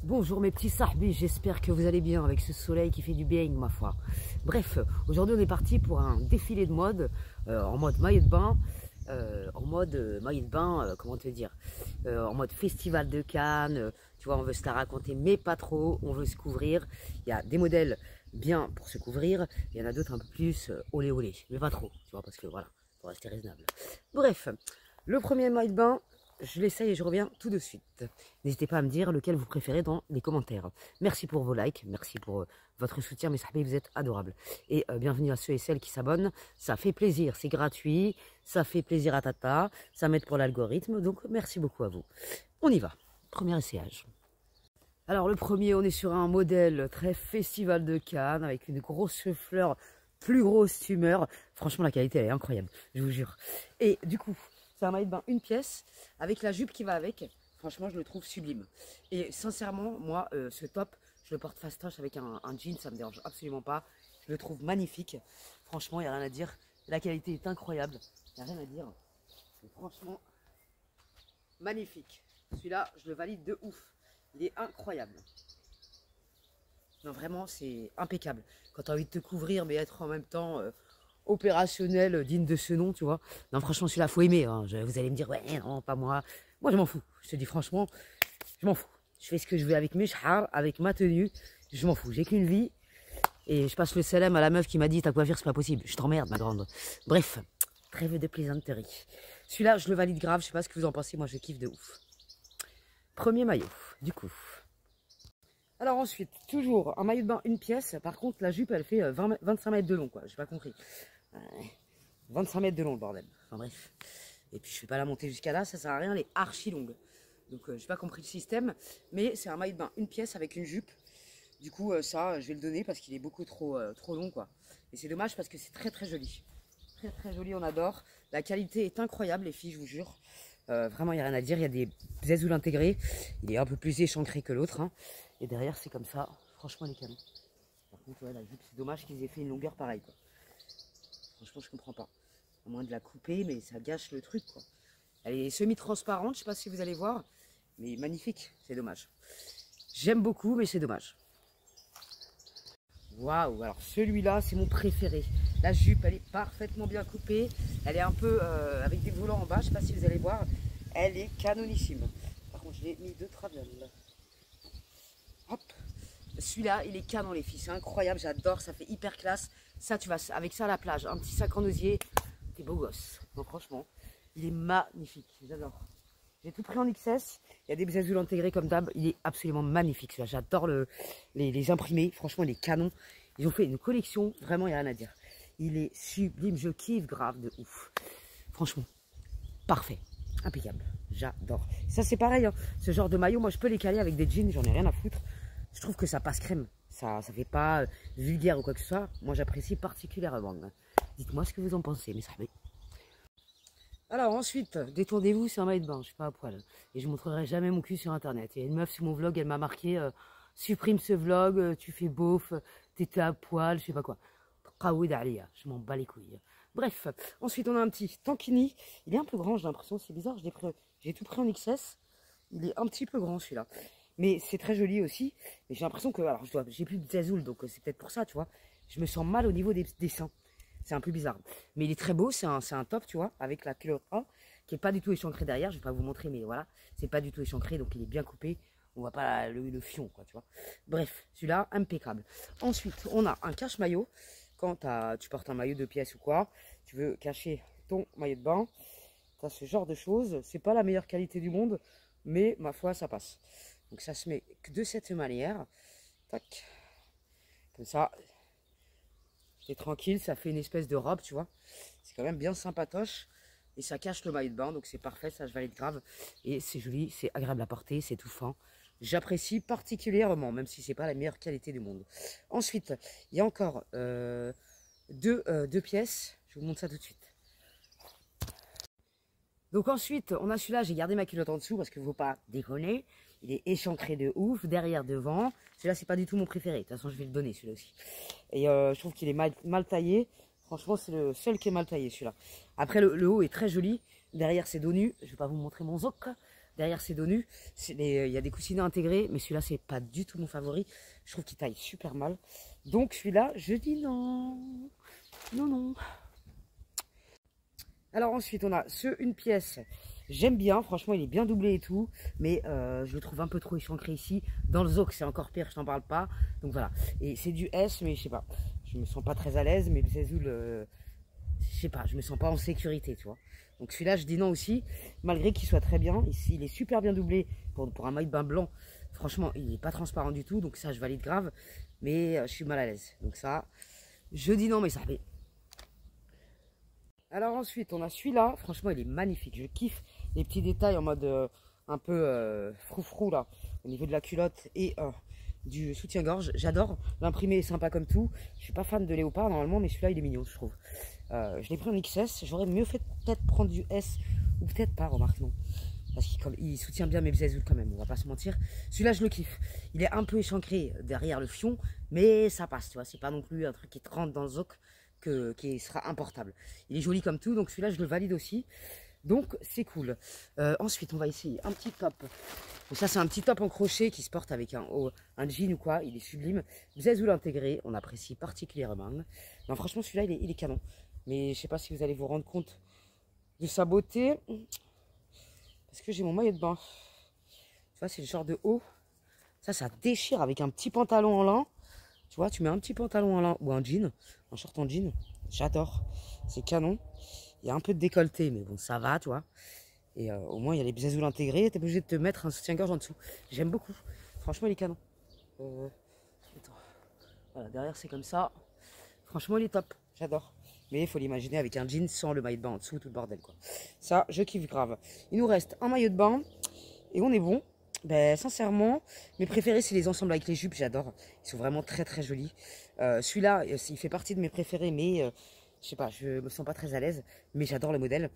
Bonjour mes petits sahbis, j'espère que vous allez bien avec ce soleil qui fait du bien ma foi. Bref, aujourd'hui on est parti pour un défilé de mode en mode maillot de bain, comment te dire, en mode festival de Cannes, tu vois on veut se la raconter mais pas trop, on veut se couvrir. Il y a des modèles bien pour se couvrir, il y en a d'autres un peu plus olé olé, mais pas trop, tu vois parce que voilà, faut rester raisonnable. Bref, le premier maillot de bain, je l'essaye et je reviens tout de suite. N'hésitez pas à me dire lequel vous préférez dans les commentaires. Merci pour vos likes, merci pour votre soutien, mes sahbis, vous êtes adorables. Et bienvenue à ceux et celles qui s'abonnent, ça fait plaisir, c'est gratuit, ça fait plaisir à Tata, ça m'aide pour l'algorithme, donc merci beaucoup à vous. On y va, premier essayage. Alors le premier, on est sur un modèle très festival de Cannes, avec une grosse fleur, plus grosse tumeur. Franchement la qualité elle est incroyable, je vous jure. Et du coup, c'est un maillot de bain une pièce avec la jupe qui va avec. Franchement, je le trouve sublime. Et sincèrement, moi, ce top, je le porte fastoche avec un jean, ça me dérange absolument pas. Je le trouve magnifique. Franchement, il n'y a rien à dire. La qualité est incroyable. Il n'y a rien à dire. C'est franchement magnifique. Celui-là, je le valide de ouf. Il est incroyable. Non, vraiment, c'est impeccable. Quand tu as envie de te couvrir, mais être en même temps opérationnel, digne de ce nom, tu vois. Non, franchement, celui-là, faut aimer. Hein. Vous allez me dire, ouais, non, pas moi. Moi, je m'en fous. Je te dis franchement, je m'en fous. Je fais ce que je veux avec mes chars, avec ma tenue. Je m'en fous. J'ai qu'une vie. Et je passe le salam à la meuf qui m'a dit, ta coiffure, c'est pas possible. Je t'emmerde, ma grande. Bref, trêve de plaisanterie. Celui-là, je le valide grave. Je sais pas ce que vous en pensez. Moi, je kiffe de ouf. Premier maillot, du coup. Alors ensuite, toujours un maillot de bain, une pièce. Par contre, la jupe, elle fait 25 mètres de long, quoi. J'ai pas compris. 25 mètres de long, le bordel. Enfin bref. Et puis, je fais pas la montée jusqu'à là. Ça sert à rien, elle est archi longue. Donc, j'ai pas compris le système. Mais c'est un maillot de bain, une pièce avec une jupe. Du coup, ça, je vais le donner parce qu'il est beaucoup trop long, quoi. Et c'est dommage parce que c'est très, très joli. Très, très joli, on adore. La qualité est incroyable, les filles, je vous jure. Vraiment, il n'y a rien à dire. Il y a des zazoules intégrés. Il est un peu plus échancré que l'autre. Hein. Et derrière, c'est comme ça. Franchement, les canons. Par contre, ouais, la jupe, c'est dommage qu'ils aient fait une longueur pareille, quoi. Franchement, je comprends pas. À moins de la couper, mais ça gâche le truc, quoi. Elle est semi-transparente, je sais pas si vous allez voir. Mais magnifique, c'est dommage. J'aime beaucoup, mais c'est dommage. Waouh, alors celui-là, c'est mon préféré. La jupe, elle est parfaitement bien coupée. Elle est un peu avec des volants en bas, je sais pas si vous allez voir. Elle est canonissime. Par contre, je l'ai mis de travers. Hop. Celui-là, il est canon, les filles. C'est incroyable, j'adore, ça fait hyper classe. Ça, tu vas avec ça à la plage. Un petit sac en osier. T'es beau gosse. Donc, franchement, il est magnifique. J'adore. J'ai tout pris en XS. Il y a des zazoules intégrés comme d'hab. Il est absolument magnifique. J'adore les imprimés. Franchement, il est canon. Ils ont fait une collection. Vraiment, il n'y a rien à dire. Il est sublime. Je kiffe grave de ouf. Franchement, parfait. Impeccable. J'adore. Ça, c'est pareil. Hein. Ce genre de maillot, moi, je peux les caler avec des jeans. J'en ai rien à foutre. Je trouve que ça passe crème. Ça fait pas vulgaire ou quoi que ce soit. Moi, j'apprécie particulièrement. Dites-moi ce que vous en pensez, mes sahbis. Alors ensuite, détournez-vous, c'est un maillot de bain, je suis pas à poil. Et je montrerai jamais mon cul sur internet. Il y a une meuf sur mon vlog, elle m'a marqué supprime ce vlog, tu fais beauf, t'étais à poil, je sais pas quoi. Qaoud Alia, je m'en bats les couilles. Bref, ensuite on a un petit tankini. Il est un peu grand, j'ai l'impression, c'est bizarre, j'ai tout pris en XS. Il est un petit peu grand celui-là. Mais c'est très joli aussi. Mais j'ai l'impression que, alors j'ai plus de zazoul, donc c'est peut-être pour ça, tu vois. Je me sens mal au niveau des seins. C'est un peu bizarre. Mais il est très beau, c'est un top, tu vois, avec la culotte A, qui n'est pas du tout échancré derrière. Je ne vais pas vous montrer, mais voilà, c'est pas du tout échancré, donc il est bien coupé. On voit pas le fion, quoi, tu vois. Bref, celui-là, impeccable. Ensuite, on a un cache-maillot. Quand tu portes un maillot de pièces ou quoi, tu veux cacher ton maillot de bain, tu as ce genre de choses. C'est pas la meilleure qualité du monde, mais ma foi, ça passe. Donc ça se met de cette manière. Tac. Comme ça. C'est tranquille, ça fait une espèce de robe, tu vois. C'est quand même bien sympatoche. Et ça cache le maillot de bain, donc c'est parfait, ça je valide grave. Et c'est joli, c'est agréable à porter, c'est tout fin. J'apprécie particulièrement, même si c'est pas la meilleure qualité du monde. Ensuite, il y a encore deux pièces. Je vous montre ça tout de suite. Donc ensuite, on a celui-là, j'ai gardé ma culotte en dessous parce qu'il ne faut pas déconner. Il est échancré de ouf, derrière, devant. Celui-là, c'est pas du tout mon préféré. De toute façon, je vais le donner, celui-là aussi. Et je trouve qu'il est mal taillé. Franchement, c'est le seul qui est mal taillé, celui-là. Après, le haut est très joli. Derrière, c'est dos nu. Je vais pas vous montrer mon zoc. Derrière c'est dos nu, il y a des coussinets intégrés, mais celui-là c'est pas du tout mon favori. Je trouve qu'il taille super mal. Donc celui-là, je dis non. Non, non. Alors ensuite on a ce une pièce. J'aime bien, franchement il est bien doublé et tout, mais je le trouve un peu trop échancré ici. Dans le zoc c'est encore pire, je t'en parle pas. Donc voilà, et c'est du S, mais je sais pas, je me sens pas très à l'aise, mais le Zezoul, je sais pas, je me sens pas en sécurité, tu vois. Donc celui-là je dis non aussi, malgré qu'il soit très bien. Ici il est super bien doublé pour un maillot de bain blanc. Franchement il n'est pas transparent du tout, donc ça je valide grave, mais je suis mal à l'aise. Donc ça, je dis non, mais ça fait. Alors ensuite, on a celui-là. Franchement, il est magnifique. Je kiffe les petits détails en mode un peu froufrou là, au niveau de la culotte et du soutien-gorge. J'adore. L'imprimé est sympa comme tout. Je suis pas fan de léopard normalement, mais celui-là, il est mignon, je trouve. Je l'ai pris en XS. J'aurais mieux fait peut-être prendre du S ou peut-être pas, remarque non. Parce qu'il soutient bien mes Zezoul quand même, on va pas se mentir. Celui-là, je le kiffe. Il est un peu échancré derrière le fion, mais ça passe, tu vois. C'est pas non plus un truc qui te rentre dans le zoc. Qui sera importable. Il est joli comme tout, donc celui-là je le valide aussi. Donc c'est cool. Ensuite on va essayer un petit top. Donc ça c'est un petit top en crochet qui se porte avec un jean ou quoi. Il est sublime. Zezoul intégré, on apprécie particulièrement. Non franchement celui-là il est canon. Mais je sais pas si vous allez vous rendre compte de sa beauté. Parce que j'ai mon maillot de bain. Tu vois c'est le genre de haut. Ça déchire avec un petit pantalon en lin. Tu vois, tu mets un petit pantalon en lin ou un jean, un short en jean. J'adore. C'est canon. Il y a un peu de décolleté, mais bon, ça va, tu vois. Et au moins, il y a les Zezoul intégrés. Tu es obligé de te mettre un soutien-gorge en dessous. J'aime beaucoup. Franchement, il est canon. Attends. Voilà, derrière, c'est comme ça. Franchement, il est top. J'adore. Mais il faut l'imaginer avec un jean sans le maillot de bain en dessous, tout le bordel, quoi. Ça, je kiffe grave. Il nous reste un maillot de bain et on est bon. Ben, sincèrement, mes préférés, c'est les ensembles avec les jupes, j'adore. Ils sont vraiment très très jolis. Celui-là, il fait partie de mes préférés, mais je sais pas, je me sens pas très à l'aise. Mais j'adore le modèle.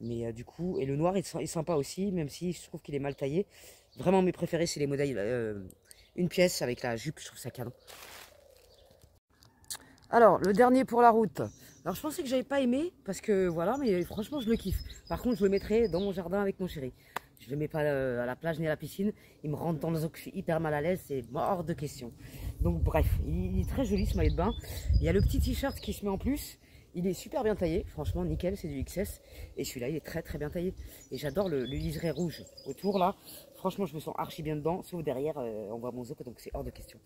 Mais du coup, et le noir est sympa aussi, même si je trouve qu'il est mal taillé. Vraiment, mes préférés, c'est les modèles une pièce avec la jupe, je trouve ça canon. Alors, le dernier pour la route. Alors, je pensais que j'avais pas aimé, parce que voilà, mais franchement, je le kiffe. Par contre, je le mettrai dans mon jardin avec mon chéri. Je ne le mets pas à la plage ni à la piscine. Il me rentre dans le zoc, je suis hyper mal à l'aise, c'est hors de question. Donc bref, il est très joli ce maillot de bain. Il y a le petit t-shirt qui se met en plus. Il est super bien taillé, franchement nickel, c'est du XS. Et celui-là, il est très très bien taillé. Et j'adore le liseré rouge autour là. Franchement, je me sens archi bien dedans, sauf derrière, on voit mon zoc, donc c'est hors de question.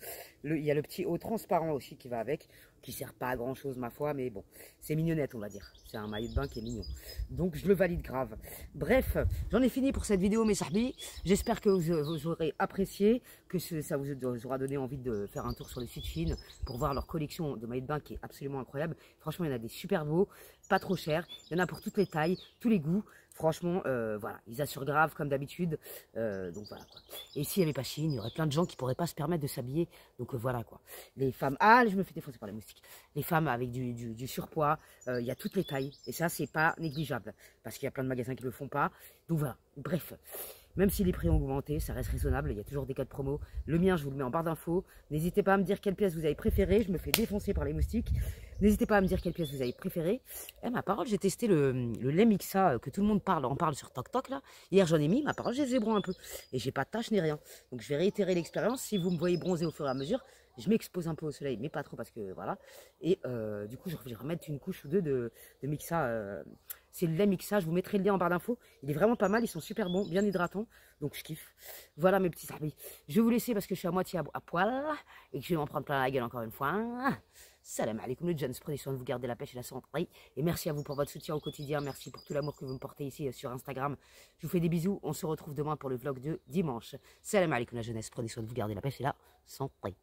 Il y a le petit haut transparent aussi qui va avec, qui sert pas à grand chose ma foi, mais bon, c'est mignonnette on va dire. C'est un maillot de bain qui est mignon. Donc je le valide grave. Bref, j'en ai fini pour cette vidéo mes sahbis. J'espère que vous aurez apprécié, que ça vous aura donné envie de faire un tour sur le site Shein pour voir leur collection de maillots de bain qui est absolument incroyable. Franchement, il y en a des super beaux, pas trop chers. Il y en a pour toutes les tailles, tous les goûts. Franchement, voilà, ils assurent grave comme d'habitude. Donc voilà quoi. Et s'il n'y avait pas Shein, il y aurait plein de gens qui ne pourraient pas se permettre de s'habiller. Donc voilà quoi. Les femmes, ah, je me fais défoncer par les moustiques. Les femmes avec du surpoids, il y a toutes les tailles. Et ça, c'est pas négligeable. Parce qu'il y a plein de magasins qui ne le font pas. Donc voilà, bref. Même si les prix ont augmenté, ça reste raisonnable. Il y a toujours des codes promo. Le mien, je vous le mets en barre d'infos. N'hésitez pas à me dire quelle pièce vous avez préférée. Je me fais défoncer par les moustiques. N'hésitez pas à me dire quelle pièce vous avez préférée. Et ma parole, j'ai testé le lait Mixa que tout le monde en parle sur TokTok là. Hier, j'en ai mis. Ma parole, j'ai zébron un peu. Et j'ai pas de taches ni rien. Donc je vais réitérer l'expérience. Si vous me voyez bronzer au fur et à mesure, je m'expose un peu au soleil, mais pas trop parce que voilà. Et du coup, je vais remettre une couche ou deux de Mixa. C'est le lait Mixa, je vous mettrai le lien en barre d'infos. Il est vraiment pas mal, ils sont super bons, bien hydratants. Donc je kiffe. Voilà mes petits amis. Je vais vous laisser parce que je suis à moitié à poil et que je vais m'en prendre plein la gueule encore une fois. Salam alaikum les jeunes, prenez soin de vous, garder la pêche et la santé. Et merci à vous pour votre soutien au quotidien. Merci pour tout l'amour que vous me portez ici sur Instagram. Je vous fais des bisous. On se retrouve demain pour le vlog de dimanche. Salam alaikum la jeunesse, prenez soin de vous, garder la pêche et la santé.